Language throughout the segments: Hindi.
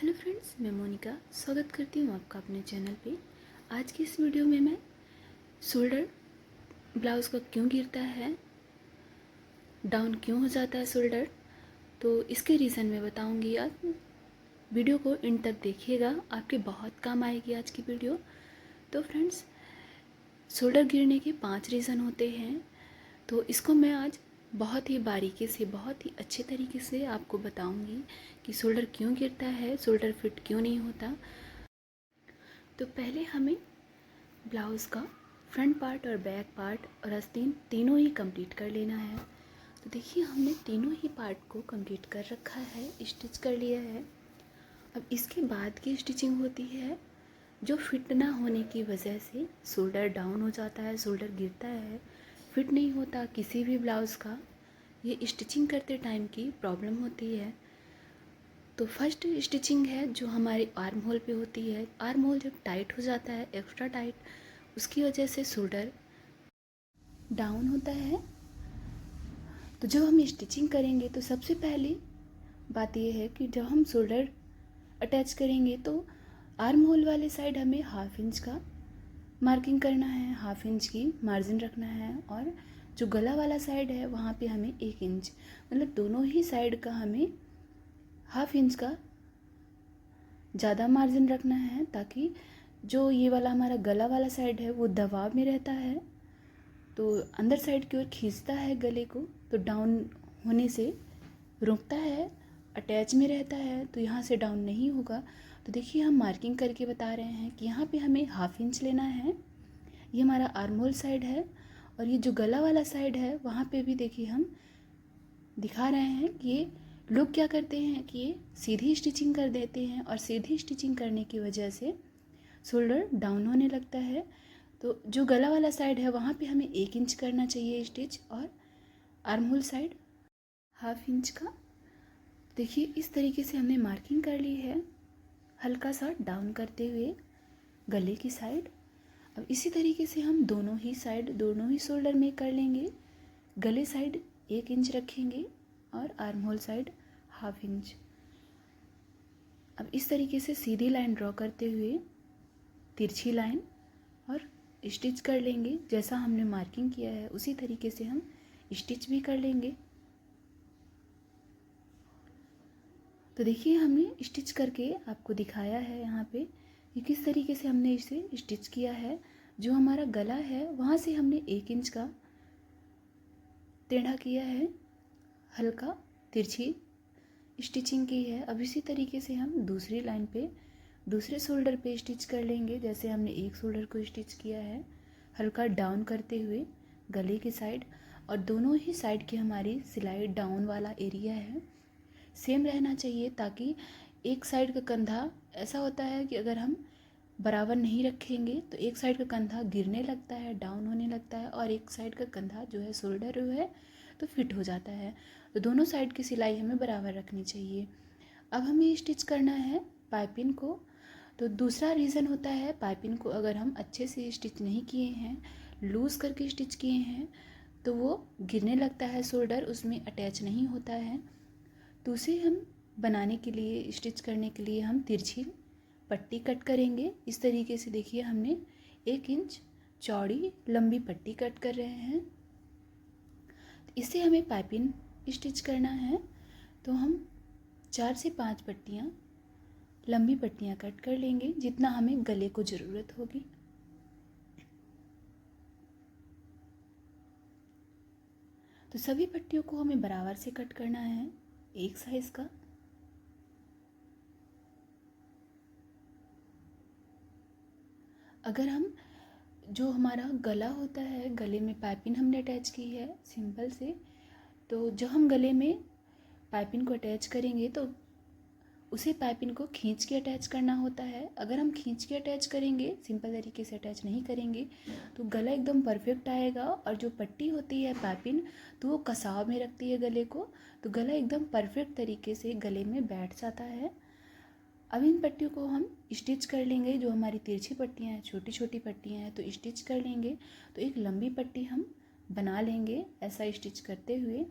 हेलो फ्रेंड्स, मैं मोनिका स्वागत करती हूँ आपका अपने चैनल पे। आज की इस वीडियो में मैं शोल्डर ब्लाउज़ का क्यों गिरता है, डाउन क्यों हो जाता है शोल्डर, तो इसके रीज़न मैं बताऊँगी। आज वीडियो को एंड तक देखिएगा, आपके बहुत काम आएगी आज की वीडियो। तो फ्रेंड्स, शोल्डर गिरने के 5 रीज़न होते हैं, तो इसको मैं आज बहुत ही बारीकी से, बहुत ही अच्छे तरीके से आपको बताऊंगी कि शोल्डर क्यों गिरता है, शोल्डर फिट क्यों नहीं होता। तो पहले हमें ब्लाउज़ का फ्रंट पार्ट और बैक पार्ट और आस्तीन तीनों ही कंप्लीट कर लेना है। तो देखिए, हमने तीनों ही पार्ट को कंप्लीट कर रखा है, स्टिच कर लिया है। अब इसके बाद की स्टिचिंग होती है जो फिट ना होने की वजह से शोल्डर डाउन हो जाता है, शोल्डर गिरता है, फिट नहीं होता किसी भी ब्लाउज़ का। ये स्टिचिंग करते टाइम की प्रॉब्लम होती है। तो फर्स्ट स्टिचिंग है जो हमारे आर्म होल पे होती है। आर्म होल जब टाइट हो जाता है, एक्स्ट्रा टाइट, उसकी वजह से शोल्डर डाउन होता है। तो जब हम स्टिचिंग करेंगे तो सबसे पहली बात यह है कि जब हम शोल्डर अटैच करेंगे तो आर्म होल वाले साइड हमें 1/2 इंच का मार्किंग करना है, 1/2 इंच की मार्जिन रखना है। और जो गला वाला साइड है वहाँ पे हमें 1 इंच, मतलब दोनों ही साइड का हमें 1/2 इंच का ज़्यादा मार्जिन रखना है, ताकि जो ये वाला हमारा गला वाला साइड है वो दबाव में रहता है, तो अंदर साइड की ओर खींचता है गले को, तो डाउन होने से रुकता है, अटैच में रहता है, तो यहाँ से डाउन नहीं होगा। तो देखिए, हम मार्किंग करके बता रहे हैं कि यहाँ पे हमें 1/2 इंच लेना है। ये हमारा आर्म होल साइड है। और ये जो गला वाला साइड है वहाँ पे भी देखिए हम दिखा रहे हैं कि ये लोग क्या करते हैं कि ये सीधी स्टिचिंग कर देते हैं, और सीधी स्टिचिंग करने की वजह से शोल्डर डाउन होने लगता है। तो जो गला वाला साइड है वहाँ पे हमें 1 इंच करना चाहिए स्टिच, और आर्म होल साइड 1/2 इंच का। देखिए, इस तरीके से हमने मार्किंग कर ली है, हल्का सा डाउन करते हुए गले की साइड। अब इसी तरीके से हम दोनों ही साइड, दोनों ही शोल्डर में कर लेंगे। गले साइड 1 इंच रखेंगे और आर्म होल साइड 1/2 इंच। अब इस तरीके से सीधी लाइन ड्रॉ करते हुए तिरछी लाइन और स्टिच कर लेंगे। जैसा हमने मार्किंग किया है उसी तरीके से हम स्टिच भी कर लेंगे। तो देखिए, हमने स्टिच करके आपको दिखाया है यहाँ पे कि किस तरीके से हमने इसे स्टिच किया है। जो हमारा गला है वहाँ से हमने 1 इंच का टेढ़ा किया है, हल्का तिरछी स्टिचिंग की है। अब इसी तरीके से हम दूसरी लाइन पे, दूसरे शोल्डर पे स्टिच कर लेंगे। जैसे हमने एक शोल्डर को स्टिच किया है, हल्का डाउन करते हुए गले की साइड, और दोनों ही साइड की हमारी सिलाई डाउन वाला एरिया है सेम रहना चाहिए, ताकि एक साइड का कंधा, ऐसा होता है कि अगर हम बराबर नहीं रखेंगे तो एक साइड का कंधा गिरने लगता है, डाउन होने लगता है, और एक साइड का कंधा जो है शोल्डर जो है तो फिट हो जाता है। तो दोनों साइड की सिलाई हमें बराबर रखनी चाहिए। अब हमें स्टिच करना है पाइपिंग को। तो दूसरा रीज़न होता है, पाइपिंग को अगर हम अच्छे से स्टिच नहीं किए हैं, लूज़ करके स्टिच किए हैं, तो वो गिरने लगता है शोल्डर, उसमें अटैच नहीं होता है। तो उसे हम बनाने के लिए, स्टिच करने के लिए हम तिरछी पट्टी कट करेंगे। इस तरीके से देखिए, हमने 1 इंच चौड़ी लंबी पट्टी कट कर रहे हैं। इसे हमें पाइपिंग स्टिच करना है, तो हम 4 से 5 पट्टियाँ, लंबी पट्टियाँ कट कर लेंगे, जितना हमें गले को ज़रूरत होगी। तो सभी पट्टियों को हमें बराबर से कट करना है, एक साइज़ का। अगर हम, जो हमारा गला होता है, गले में पाइपिंग हमने अटैच की है सिंपल से, तो जब हम गले में पाइपिंग को अटैच करेंगे तो उसे पाइपिंग को खींच के अटैच करना होता है। अगर हम खींच के अटैच करेंगे, सिंपल तरीके से अटैच नहीं करेंगे, तो गला एकदम परफेक्ट आएगा, और जो पट्टी होती है पाइपिंग, तो वो कसाव में रखती है गले को, तो गला एकदम परफेक्ट तरीके से गले में बैठ जाता है। अब इन पट्टियों को हम स्टिच कर लेंगे। जो हमारी तिरछी पट्टियाँ हैं, छोटी छोटी पट्टियाँ हैं, तो स्टिच कर लेंगे। तो एक लंबी पट्टी हम बना लेंगे ऐसा स्टिच करते हुए।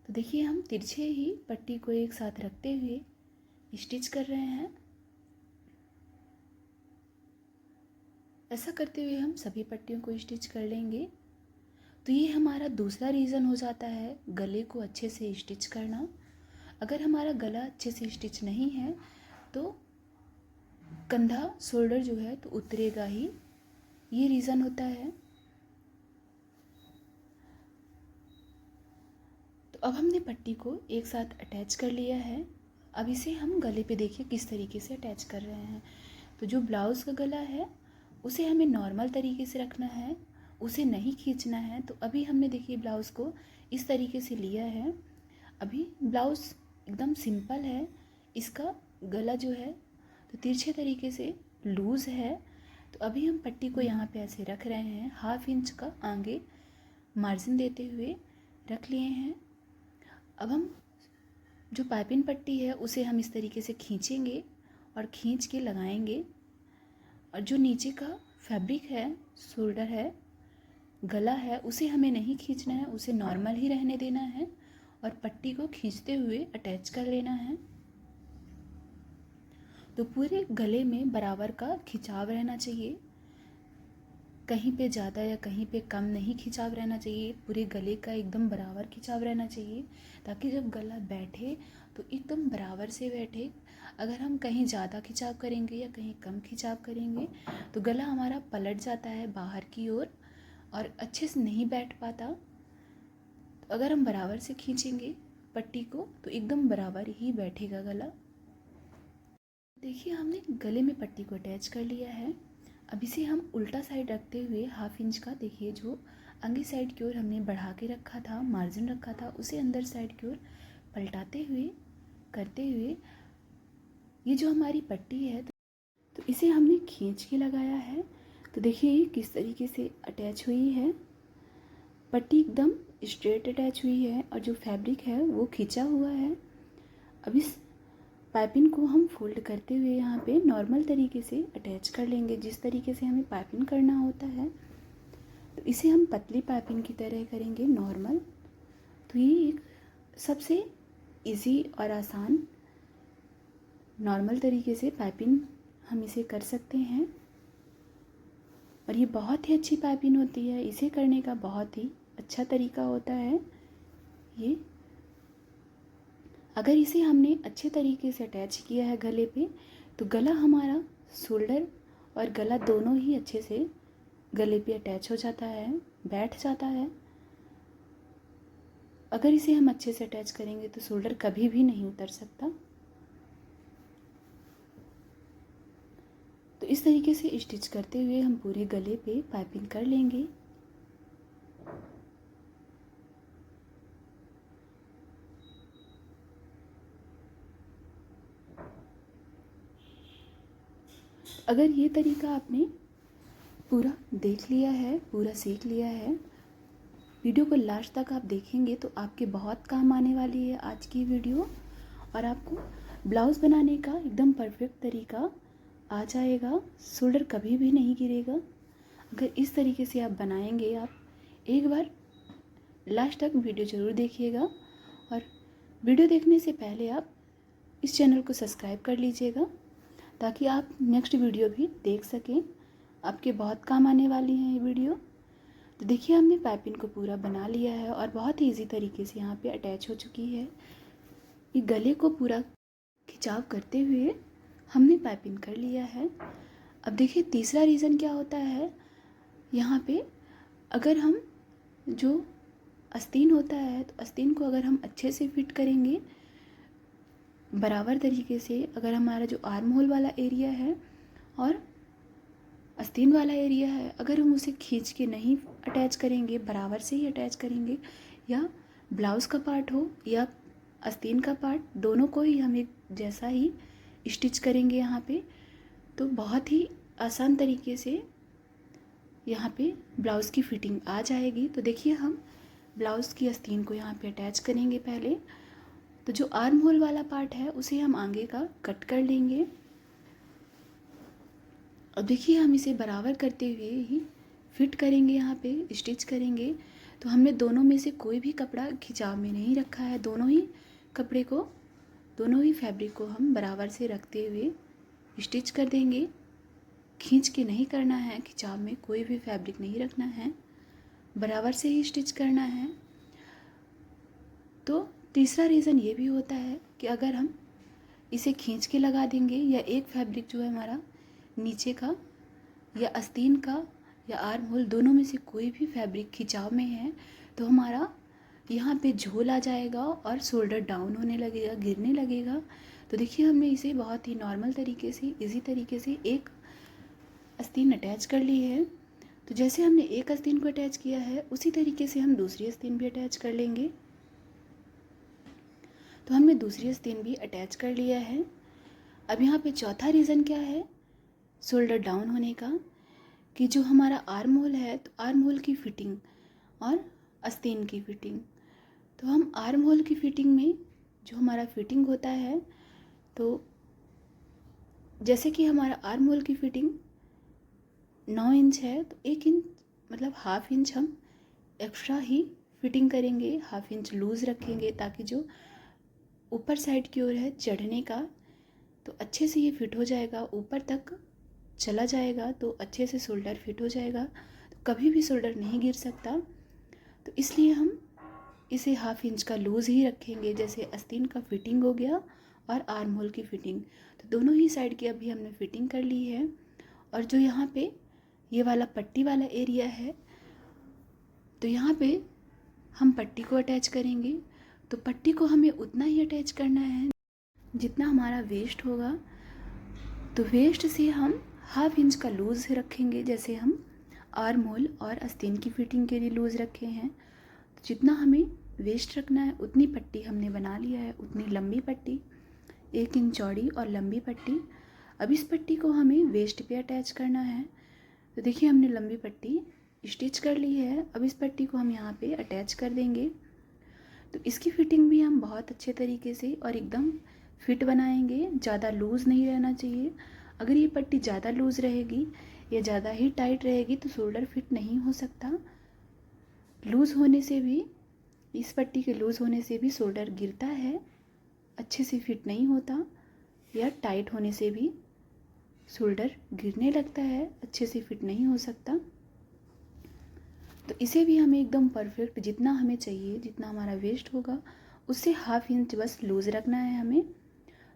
तो देखिए, हम तिरछे ही पट्टी को एक साथ रखते हुए स्टिच कर रहे हैं। ऐसा करते हुए हम सभी पट्टियों को स्टिच कर लेंगे। तो ये हमारा दूसरा रीज़न हो जाता है गले को अच्छे से स्टिच करना। अगर हमारा गला अच्छे से स्टिच नहीं है तो कंधा शोल्डर जो है तो उतरेगा ही, ये रीज़न होता है। तो अब हमने पट्टी को एक साथ अटैच कर लिया है। अब इसे हम गले पे देखिए किस तरीके से अटैच कर रहे हैं। तो जो ब्लाउज़ का गला है उसे हमें नॉर्मल तरीके से रखना है, उसे नहीं खींचना है। तो अभी हमने देखिए ब्लाउज़ को इस तरीके से लिया है। अभी ब्लाउज़ एकदम सिंपल है, इसका गला जो है तो तिरछे तरीके से लूज़ है। तो अभी हम पट्टी को यहाँ पे ऐसे रख रहे हैं, 1/2 इंच का आगे मार्जिन देते हुए रख लिए हैं। अब हम जो पाइपिंग पट्टी है उसे हम इस तरीके से खींचेंगे और खींच के लगाएंगे। और जो नीचे का फैब्रिक है, शोल्डर है, गला है, उसे हमें नहीं खींचना है, उसे नॉर्मल ही रहने देना है और पट्टी को खींचते हुए अटैच कर लेना है। तो पूरे गले में बराबर का खिंचाव रहना चाहिए, कहीं पे ज़्यादा या कहीं पे कम नहीं खिंचाव रहना चाहिए। पूरे गले का एकदम बराबर खिंचाव रहना चाहिए ताकि जब गला बैठे तो एकदम बराबर से बैठे। अगर हम कहीं ज़्यादा खिंचाव करेंगे या कहीं कम खिंचाव करेंगे तो गला हमारा पलट जाता है बाहर की ओर और अच्छे से नहीं बैठ पाता। तो अगर हम बराबर से खींचेंगे पट्टी को तो एकदम बराबर ही बैठेगा गला। देखिए हमने गले में पट्टी को अटैच कर लिया है। अब इसे हम उल्टा साइड रखते हुए 1/2 इंच का, देखिए जो आगे साइड की ओर हमने बढ़ा के रखा था, मार्जिन रखा था, उसे अंदर साइड की ओर पलटाते हुए करते हुए ये जो हमारी पट्टी है तो इसे हमने खींच के लगाया है। तो देखिए ये किस तरीके से अटैच हुई है, पट्टी एकदम स्ट्रेट अटैच हुई है और जो फैब्रिक है वो खींचा हुआ है। अब इस पाइपिंग को हम फोल्ड करते हुए यहाँ पे नॉर्मल तरीके से अटैच कर लेंगे, जिस तरीके से हमें पाइपिंग करना होता है। तो इसे हम पतली पाइपिंग की तरह करेंगे नॉर्मल। तो ये एक सबसे इजी और आसान नॉर्मल तरीके से पाइपिंग हम इसे कर सकते हैं और ये बहुत ही अच्छी पाइपिंग होती है। इसे करने का बहुत ही अच्छा तरीका होता है ये। अगर इसे हमने अच्छे तरीके से अटैच किया है गले पे तो गला हमारा शोल्डर और गला दोनों ही अच्छे से गले पे अटैच हो जाता है, बैठ जाता है। अगर इसे हम अच्छे से अटैच करेंगे तो शोल्डर कभी भी नहीं उतर सकता। तो इस तरीके से स्टिच करते हुए हम पूरे गले पे पाइपिंग कर लेंगे। अगर ये तरीका आपने पूरा देख लिया है, पूरा सीख लिया है, वीडियो को लास्ट तक आप देखेंगे तो आपके बहुत काम आने वाली है आज की वीडियो और आपको ब्लाउज़ बनाने का एकदम परफेक्ट तरीका आ जाएगा। शोल्डर कभी भी नहीं गिरेगा। अगर इस तरीके से आप बनाएंगे, आप एक बार लास्ट तक वीडियो ज़रूर देखिएगा और वीडियो देखने से पहले आप इस चैनल को सब्सक्राइब कर लीजिएगा ताकि आप नेक्स्ट वीडियो भी देख सकें। आपके बहुत काम आने वाली है ये वीडियो। तो देखिए हमने पाइपिंग को पूरा बना लिया है और बहुत ही इजी तरीके से यहाँ पे अटैच हो चुकी है। ये गले को पूरा खिंचाव करते हुए हमने पाइपिंग कर लिया है। अब देखिए तीसरा रीज़न क्या होता है यहाँ पे, अगर हम जो आस्तीन होता है तो आस्तीन को अगर हम अच्छे से फिट करेंगे बराबर तरीके से, अगर हमारा जो आर्म होल वाला एरिया है और आस्तीन वाला एरिया है अगर हम उसे खींच के नहीं अटैच करेंगे, बराबर से ही अटैच करेंगे, या ब्लाउज़ का पार्ट हो या आस्तीन का पार्ट, दोनों को ही हम एक जैसा ही स्टिच करेंगे यहाँ पे, तो बहुत ही आसान तरीके से यहाँ पे ब्लाउज़ की फिटिंग आ जाएगी। तो देखिए हम ब्लाउज़ की आस्तीन को यहाँ पे अटैच करेंगे पहले। तो जो आर्म होल वाला पार्ट है उसे हम आगे का कट कर लेंगे। अब देखिए हम इसे बराबर करते हुए ही फिट करेंगे, यहाँ पे स्टिच करेंगे। तो हमने दोनों में से कोई भी कपड़ा खिंचाव में नहीं रखा है, दोनों ही कपड़े को दोनों ही फैब्रिक को हम बराबर से रखते हुए स्टिच कर देंगे। खींच के नहीं करना है, खिंचाव में कोई भी फैब्रिक नहीं रखना है, बराबर से ही स्टिच करना है। तो तीसरा रीज़न ये भी होता है कि अगर हम इसे खींच के लगा देंगे या एक फैब्रिक जो है हमारा नीचे का या आस्तीन का या आर्म होल दोनों में से कोई भी फैब्रिक खिंचाव में है तो हमारा यहाँ पे झोल आ जाएगा और शोल्डर डाउन होने लगेगा, गिरने लगेगा। तो देखिए हमने इसे बहुत ही नॉर्मल तरीके से, इजी तरीके से एक आस्तीन अटैच कर ली है। तो जैसे हमने एक आस्तीन को अटैच किया है उसी तरीके से हम दूसरी आस्तीन भी अटैच कर लेंगे। तो हमने दूसरी आस्तीन भी अटैच कर लिया है। अब यहाँ पे चौथा रीज़न क्या है शोल्डर डाउन होने का, कि जो हमारा आर्म होल है तो आर्म होल की फिटिंग और आस्तीन की फिटिंग। तो हम आर्म होल की फिटिंग में जो हमारा फिटिंग होता है, तो जैसे कि हमारा आर्म होल की फिटिंग 9 इंच है तो 1 इंच मतलब हाफ इंच हम एक्स्ट्रा ही फिटिंग करेंगे, हाफ इंच लूज़ रखेंगे ताकि जो ऊपर साइड की ओर है चढ़ने का तो अच्छे से ये फिट हो जाएगा, ऊपर तक चला जाएगा तो अच्छे से शोल्डर फिट हो जाएगा। तो कभी भी शोल्डर नहीं गिर सकता। तो इसलिए हम इसे हाफ इंच का लूज़ ही रखेंगे। जैसे आस्तीन का फिटिंग हो गया और आर्म होल की फिटिंग, तो दोनों ही साइड की अभी हमने फिटिंग कर ली है। और जो यहाँ पे ये वाला पट्टी वाला एरिया है तो यहाँ पे हम पट्टी को अटैच करेंगे। तो पट्टी को हमें उतना ही अटैच करना है जितना हमारा वेस्ट होगा। तो वेस्ट से हम हाफ इंच का लूज़ रखेंगे, जैसे हम आर्म होल और आस्तीन की फिटिंग के लिए लूज़ रखे हैं। तो जितना हमें वेस्ट रखना है उतनी पट्टी हमने बना लिया है, उतनी लंबी पट्टी, 1 इंच चौड़ी और लंबी पट्टी। अब इस पट्टी को हमें वेस्ट पे अटैच करना है। तो देखिए हमने लंबी पट्टी स्टिच कर ली है। अब इस पट्टी को हम यहाँ पे अटैच कर देंगे। तो इसकी फिटिंग भी हम बहुत अच्छे तरीके से और एकदम फिट बनाएंगे, ज़्यादा लूज़ नहीं रहना चाहिए। अगर ये पट्टी ज़्यादा लूज़ रहेगी या ज़्यादा ही टाइट रहेगी तो शोल्डर फिट नहीं हो सकता। लूज़ होने से भी, इस पट्टी के लूज़ होने से भी शोल्डर गिरता है, अच्छे से फिट नहीं होता, या टाइट होने से भी शोल्डर गिरने लगता है, अच्छे से फिट नहीं हो सकता। तो इसे भी हमें एकदम परफेक्ट जितना हमें चाहिए, जितना हमारा वेस्ट होगा उससे हाफ इंच बस लूज़ रखना है हमें।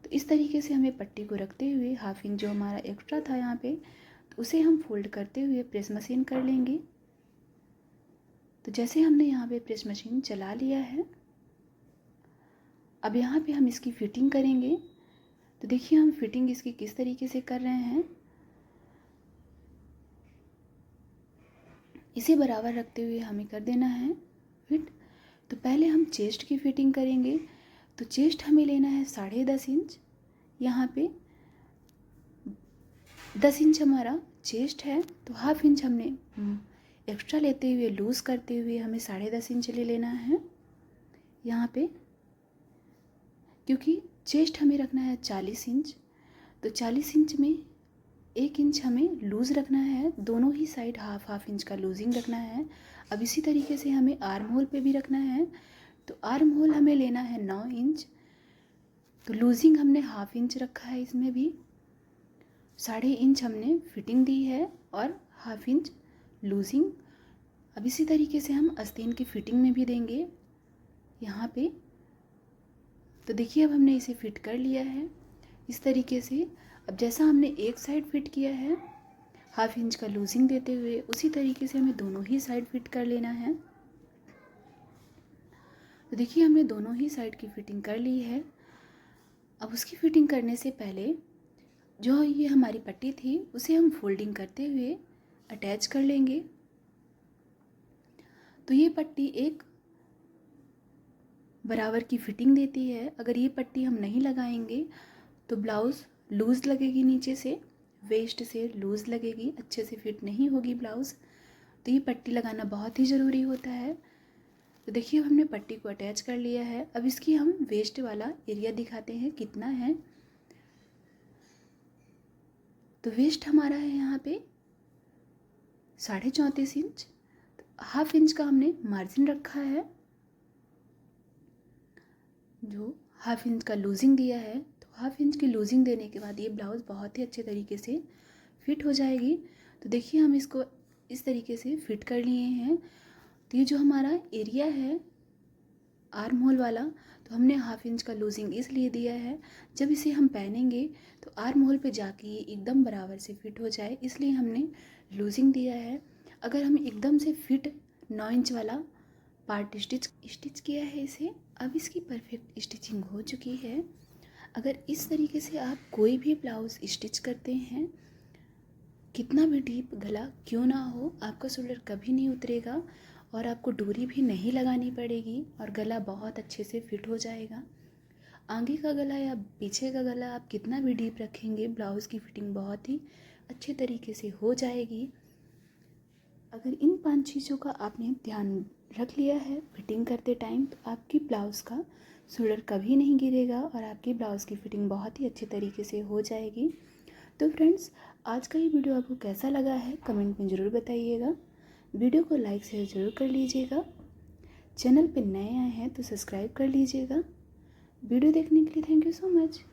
तो इस तरीके से हमें पट्टी को रखते हुए हाफ इंच जो हमारा एक्स्ट्रा था यहाँ पे, तो उसे हम फोल्ड करते हुए प्रेस मशीन कर लेंगे। तो जैसे हमने यहाँ पे प्रेस मशीन चला लिया है, अब यहाँ पे हम इसकी फिटिंग करेंगे। तो देखिए हम फिटिंग इसकी किस तरीके से कर रहे हैं। इसे बराबर रखते हुए हमें कर देना है फिट। तो पहले हम चेस्ट की फिटिंग करेंगे। तो चेस्ट हमें लेना है 10.5 इंच। यहाँ पे 10 इंच हमारा चेस्ट है तो हाफ इंच हमने एक्स्ट्रा लेते हुए लूज़ करते हुए हमें 10.5 इंच ले लेना है यहाँ पे, क्योंकि चेस्ट हमें रखना है 40 इंच। तो 40 इंच में 1 इंच हमें लूज़ रखना है, दोनों ही साइड हाफ हाफ इंच का लूजिंग रखना है। अब इसी तरीके से हमें आर्म होल पे भी रखना है। तो आर्म होल हमें लेना है 9 इंच। तो लूजिंग हमने हाफ इंच रखा है, इसमें भी 1.5 इंच हमने फिटिंग दी है और हाफ इंच लूजिंग। अब इसी तरीके से हम आस्तीन की फिटिंग में भी देंगे यहाँ पे। तो देखिए अब हमने इसे फिट कर लिया है इस तरीके से। अब जैसा हमने एक साइड फिट किया है हाफ इंच का लूजिंग देते हुए, उसी तरीके से हमें दोनों ही साइड फिट कर लेना है। तो देखिए हमने दोनों ही साइड की फिटिंग कर ली है। अब उसकी फिटिंग करने से पहले जो ये हमारी पट्टी थी उसे हम फोल्डिंग करते हुए अटैच कर लेंगे। तो ये पट्टी एक बराबर की फिटिंग देती है। अगर ये पट्टी हम नहीं लगाएंगे तो ब्लाउज़ लूज़ लगेगी, नीचे से वेस्ट से लूज़ लगेगी, अच्छे से फिट नहीं होगी ब्लाउज़। तो ये पट्टी लगाना बहुत ही ज़रूरी होता है। तो देखिए हमने पट्टी को अटैच कर लिया है। अब इसकी हम वेस्ट वाला एरिया दिखाते हैं कितना है। तो वेस्ट हमारा है यहाँ पे 34.5 इंच। तो हाफ इंच का हमने मार्जिन रखा है, जो हाफ इंच का लूजिंग दिया है। तो हाफ इंच की लूजिंग देने के बाद ये ब्लाउज़ बहुत ही अच्छे तरीके से फिट हो जाएगी। तो देखिए हम इसको इस तरीके से फिट कर लिए हैं। तो ये जो हमारा एरिया है आर्म होल वाला, तो हमने हाफ इंच का लूजिंग इसलिए दिया है, जब इसे हम पहनेंगे तो आर्म होल पे जाके ये एकदम बराबर से फिट हो जाए, इसलिए हमने लूजिंग दिया है। अगर हम एकदम से फिट 9 इंच वाला पार्ट स्टिच किया है इसे, अब इसकी परफेक्ट स्टिचिंग हो चुकी है। अगर इस तरीके से आप कोई भी ब्लाउज़ स्टिच करते हैं, कितना भी डीप गला क्यों ना हो, आपका शोल्डर कभी नहीं उतरेगा और आपको डोरी भी नहीं लगानी पड़ेगी और गला बहुत अच्छे से फिट हो जाएगा। आगे का गला या पीछे का गला आप कितना भी डीप रखेंगे, ब्लाउज़ की फिटिंग बहुत ही अच्छे तरीके से हो जाएगी। अगर इन 5 चीज़ों का आपने ध्यान रख लिया है फिटिंग करते टाइम, तो आपकी ब्लाउज़ का शोल्डर कभी नहीं गिरेगा और आपकी ब्लाउज़ की फिटिंग बहुत ही अच्छे तरीके से हो जाएगी। तो फ्रेंड्स, आज का ये वीडियो आपको कैसा लगा है कमेंट में ज़रूर बताइएगा। वीडियो को लाइक शेयर ज़रूर कर लीजिएगा। चैनल पे नए आए हैं तो सब्सक्राइब कर लीजिएगा। वीडियो देखने के लिए थैंक यू सो मच।